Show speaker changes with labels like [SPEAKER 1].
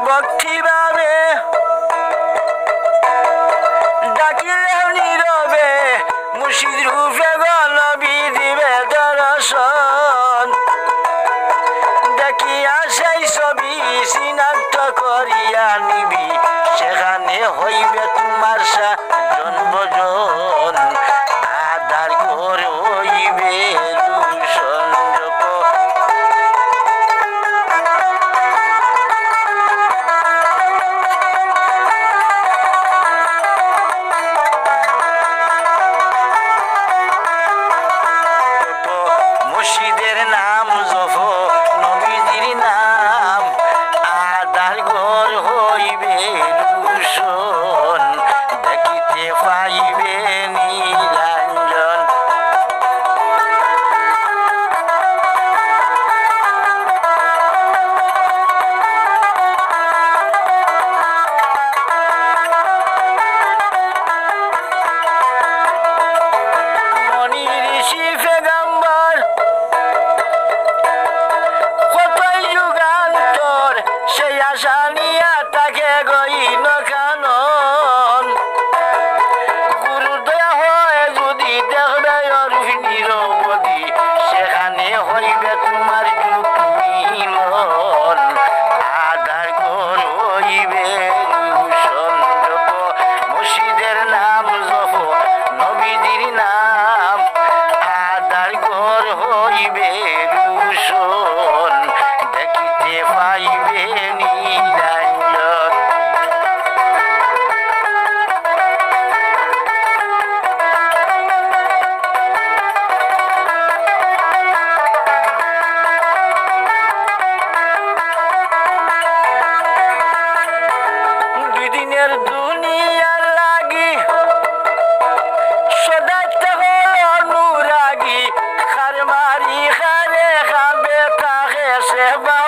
[SPEAKER 1] ভক্তিভাবে ডাকিলেও নীরবে মুর্শিদ রূপে নবী দিবে দর্শন দেখিয়া সেই ছবি চিনাক্ত করিয়া নিবি সেখানে হইবে তোমার জন্মজন আধার ঘর হইবে রূষণ মুর্শিদের নাম জপ নবীজির নাম আধার ঘর হইবে রূষণ দেখিতে পাইবে নীলাঞ্জন মনি ঋষি পেগম্বর কতই যুগান্তর সেই আশা নিয়া তাকে গইন কানন গুরু দয়া হয় যদি দেখবে নিরবধি সেখানে হইবে তোমার মিলন আধার ঘর হইবে রূষণ জপ মুর্শিদের নাম জপ নবীজির নাম আধার ঘর হইবে রূষণ দেখিতে পাইবে নীলাঞ্জন দুই দিনের দুনিয়ার লাগি সদাইতে হল অনুরাগী খার মারি খারে খাবে তাকে সেবা